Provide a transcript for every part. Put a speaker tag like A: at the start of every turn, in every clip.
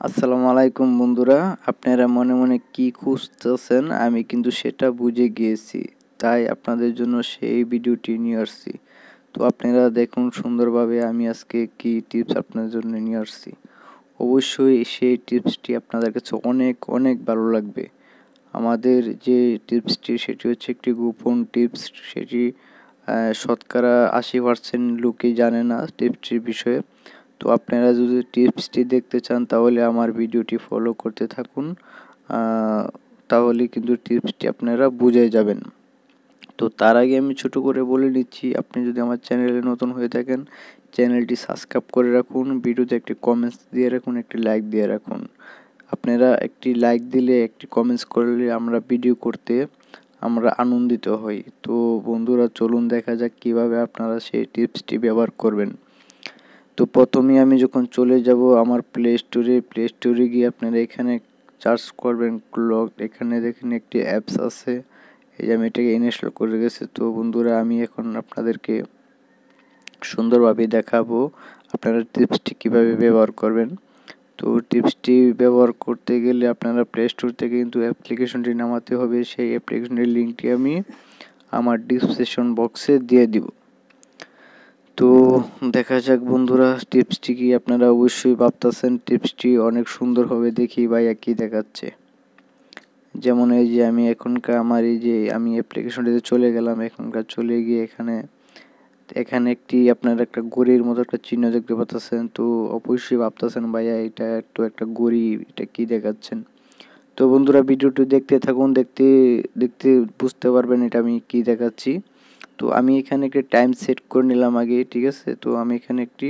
A: আসসালামু আলাইকুম বন্ধুরা, আপনারা মনে মনে কি খুঁজতেছেন আমি কিন্তু সেটা বুঝে গিয়েছি, তাই আপনাদের জন্য সেই ভিডিওটি নিয়ে আসছি। তো আপনারা দেখুন সুন্দরভাবে আমি আজকে কি টিপস আপনাদের জন্য নিয়ে আসছি। অবশ্যই সেই টিপসটি আপনাদের কাছে অনেক অনেক ভালো লাগবে। আমাদের যে টিপসটি সেটি হচ্ছে একটি গোপন টিপস, সেটি শতকরা 80% লোকই জানে না টিপসটির বিষয়ে। তো আপনারা যদি টিপসটি দেখতে চান তাহলে আমার ভিডিওটি ফলো করতে থাকুন, তাহলে কিন্তু টিপসটি আপনারা বুঝে যাবেন। তো তার আগে আমি ছোট করে বলে নিচ্ছি, আপনি যদি আমার চ্যানেলে নতুন হয়ে থাকেন চ্যানেলটি সাবস্ক্রাইব করে রাখুন, ভিডিওতে একটি কমেন্টস দিয়ে রাখুন, একটি লাইক দিয়ে রাখুন। আপনারা একটি লাইক দিলে একটি কমেন্টস করলে আমরা ভিডিও করতে আমরা আনন্দিত হই। তো বন্ধুরা চলুন দেখা যাক কিভাবে আপনারা সেই টিপসটি ব্যবহার করবেন। তো প্রথমে আমি যখন চলে যাব আমার প্লে স্টোরে গিয়ে আপনারা এখানে সার্চ করবেন ক্লক। এখানে দেখেন একটি অ্যাপস আছে, এই যে আমি এটাকে ইনস্টল করে গেছি। তো বন্ধুরা আমি এখন আপনাদেরকে সুন্দরভাবে দেখাবো আপনারা টিপসটি কিভাবে ব্যবহার করবেন। তো টিপসটি ব্যবহার করতে গেলে আপনারা প্লে স্টোর থেকে কিন্তু অ্যাপ্লিকেশনটি নামাতে হবে। সেই অ্যাপ্লিকেশনের লিঙ্কটি আমি আমার ডিসক্রিপশন বক্সে দিয়ে দিব। তো দেখা যাক বন্ধুরা টিপসটি কি। আপনারা অবশ্যই ভাবতেছেন টিপসটি অনেক সুন্দর হবে, দেখি ভাইয়া কি দেখাচ্ছে। যেমন এই যে আমি এখনকার আমার এই যে আমি অ্যাপ্লিকেশনটিতে চলে গেলাম, এখনকার চলে গিয়ে এখানে একটি আপনারা একটা ঘড়ির মতো একটা চিহ্ন দেখতে পাচ্ছেন। তো অবশ্যই ভাবতেছেন ভাইয়া এটা তো একটা ঘড়ি, এটা কি দেখাচ্ছেন। তো বন্ধুরা ভিডিওটি দেখতে থাকুন, দেখতে দেখতে বুঝতে পারবেন এটা আমি কি দেখাচ্ছি। তো আমি এখানে একটা টাইম সেট করে নিলাম আগে, ঠিক আছে। তো আমি এখানে একটি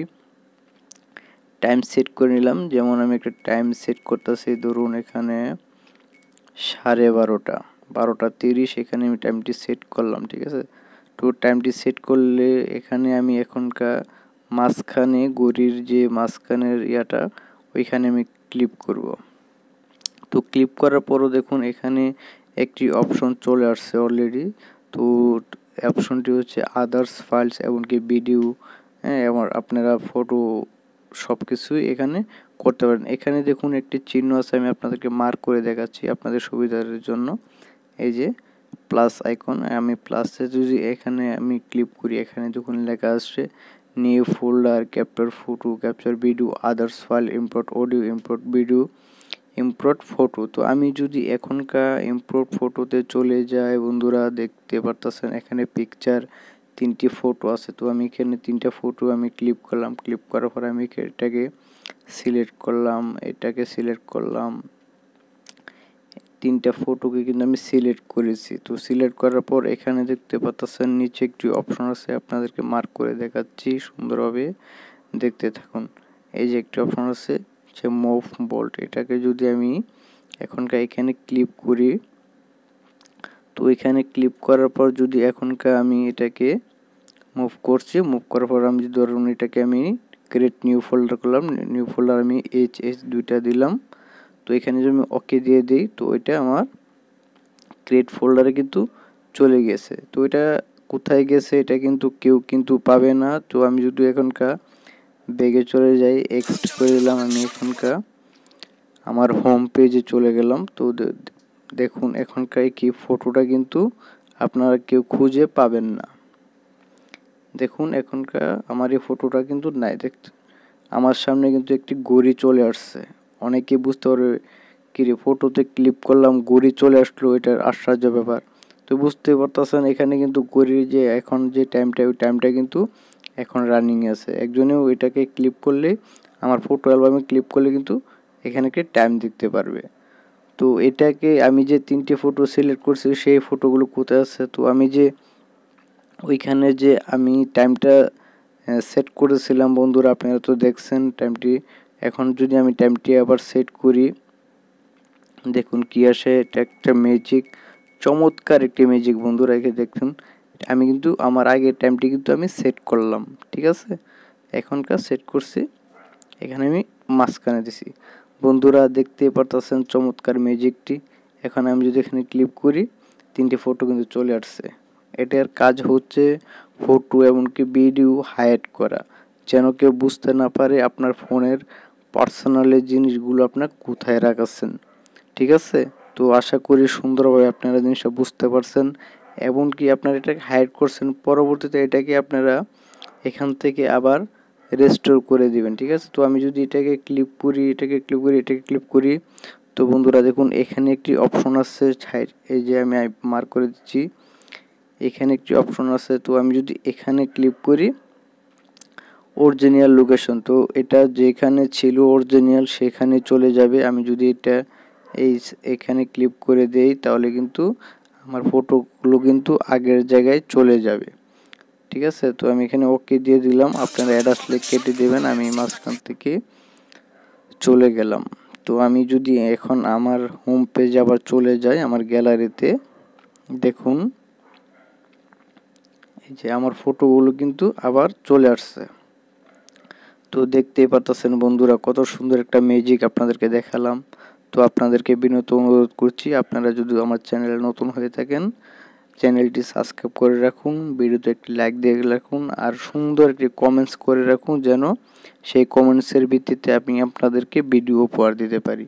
A: টাইম সেট করে নিলাম, যেমন আমি একটা টাইম সেট করতেছি, ধরুন এখানে 12:30 এখানে আমি টাইমটি সেট করলাম, ঠিক আছে। তো টাইমটি সেট করলে এখানে আমি এখনকার মাঝখানে ঘড়ির যে মাঝখানের ইয়াটা ওইখানে আমি ক্লিক করব। তো ক্লিক করার পরও দেখুন এখানে একটি অপশন চলে আসছে অলরেডি। তো অপশনটি হচ্ছে আদার্স ফাইলস, এমনকি ভিডিও, হ্যাঁ, আপনারা ফটো সব কিছুই এখানে করতে পারেন। এখানে দেখুন একটি চিহ্ন আছে, আমি আপনাদেরকে মার্ক করে দেখাচ্ছি আপনাদের সুবিধার জন্য। এই যে প্লাস আইকন, আমি প্লাসে যদি এখানে আমি ক্লিক করি, এখানে দেখুন লেখা আসছে new folder, capture photo, capture video, others file, import audio, import video, import photo. তো আমি যদি এখনকার ইম্পোর্ট ফটোতে চলে যাই বন্ধুরা, দেখতে পারতেছেন এখানে পিকচার 3টি ফটো আছে। তো আমি এখানে 3টা ফটো আমি ক্লিক করলাম, ক্লিক করার পর আমি এটাকে সিলেক্ট করলাম, 3টা ফটোকে কিন্তু আমি সিলেক্ট করেছি। তো সিলেক্ট করার পর এখানে দেখতে পাচ্ছেন নিচে একটি অপশন আছে, আপনাদেরকে মার্ক করে দেখাচ্ছি সুন্দরভাবে, দেখতে থাকুন। এই যে একটি অপশন আছে যে মুভ বোল্ট, এটাকে যদি আমি এখনকার এখানে ক্লিক করি, তো এখানে ক্লিক করার পর যদি এখনকার আমি এটাকে মুভ করছি, মুভ করার পর আমি ধরুন এটাকে আমি ক্রিয়েট নিউ ফোল্ডার করলাম, নিউ ফোল্ডার আমি এইচ 2টা দিলাম। তো এখানে যদি আমি ওকে দিয়ে দিই তো এটা আমার ক্রিয়েট ফোল্ডারে কিন্তু চলে গেছে। তো এটা কোথায় গেছে এটা কিন্তু কেউ কিন্তু পাবে না। তো আমি যদি এখনকার ব্যাগে চলে যাই, এক্সট করে দিলাম, আমি এখনকার আমার হোম পেজে চলে গেলাম। তো দেখুন এখনকার কি ফটোটা কিন্তু আপনারা কেউ খুঁজে পাবেন না। দেখুন এখনকার আমার এই ফটোটা কিন্তু নাই, দেখতে আমার সামনে কিন্তু একটি ঘড়ি চলে আসছে। অনেকে বুঝতে পারবে কিরে ফটোতে ক্লিক করলাম ঘড়ি চলে আসলো, এটার আশ্চর্য ব্যাপার। তো বুঝতে পারতেছেন এখানে কিন্তু ঘড়ির যে এখন যে টাইমটা, ওই টাইমটা কিন্তু এখন রানিং আছে। একজনেও এটাকে ক্লিক করলে আমার ফটো অ্যালবামে ক্লিক করলে কিন্তু এখানে একটা টাইম দেখতে পারবে। তো এটাকে আমি যে 3টে ফটো সিলেক্ট করছি সেই ফটোগুলো কোথায় আছে, তো আমি যে ওইখানে যে আমি টাইমটা সেট করেছিলাম বন্ধুরা, আপনারা তো দেখছেন টাইমটি। এখন যদি আমি টাইমটি আবার সেট করি, দেখুন কি আসে, এটা একটা ম্যাজিক, চমৎকার একটি ম্যাজিক বন্ধুরা। এখানে দেখুন আমি কিন্তু আমার আগের টাইমটি কিন্তু আমি সেট করলাম, ঠিক আছে। এখনকার সেট করছি, এখানে আমি মাঝখানে দিছি বন্ধুরা, দেখতে পারতেছেন চমৎকার ম্যাজিকটি। এখন আমি যদি এখানে ক্লিক করি 3টে ফটো কিন্তু চলে আসছে। এটার কাজ হচ্ছে ফটো এমনকি ভিডিও হাইড করা, যেন কেউ বুঝতে না পারে আপনার ফোনের পার্সোনালি জিনিসগুলো আপনার কোথায় রাখাচ্ছেন। ঠিক আছে, তো আশা করি সুন্দরভাবে আপনারা জিনিসটা বুঝতে পারছেন। এমনকি আপনারা এটাকে হাইড করছেন, পরবর্তীতে এটাকে আপনারা এখান থেকে আবার রেস্টোর করে দিবেন। ঠিক আছে, তো আমি যদি এটাকে ক্লিক করি, এটাকে ক্লিক করি, তো বন্ধুরা দেখুন এখানে একটি অপশন আছে সাইড, এই যে আমি মার্ক করে দিচ্ছি, এখানে একটি অপশন আছে। তো আমি যদি এখানে ক্লিক করি অরিজিনাল লোকেশন, তো এটা যেখানে ছিল অরিজিনাল সেখানে চলে যাবে। আমি যদি এটা এখানে ক্লিক করে দেই তাহলে কিন্তু আমার ফটোগুলো কিন্তু আগের জায়গায় চলে যাবে। ঠিক আছে, তো আমি এখানে ওকে দিয়ে দিলাম, আপনারা অ্যাড আসলে কেটে দেবেন, আমি মাঝখান থেকে চলে গেলাম। তো আমি যদি এখন আমার হোম পেজ আবার চলে যাই, আমার গ্যালারিতে দেখুন এই যে আমার ফটোগুলো কিন্তু আবার চলে আসছে। তো দেখতেই পারতেছেন বন্ধুরা কত সুন্দর একটা ম্যাজিক আপনাদেরকে দেখালাম। তো আপনাদেরকে বিনীত অনুরোধ করছি, আপনারা যদি আমার চ্যানেলে নতুন হয়ে থাকেন চ্যানেলটি সাবস্ক্রাইব করে রাখুন, ভিডিওতে একটি লাইক দিয়ে রাখুন, আর সুন্দর একটি কমেন্টস করে রাখুন, যেন সেই কমেন্টসের ভিত্তিতে আমি আপনাদেরকে ভিডিও উপহার দিতে পারি।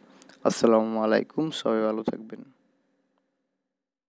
A: আসসালামু আলাইকুম, সবাই ভালো থাকবেন।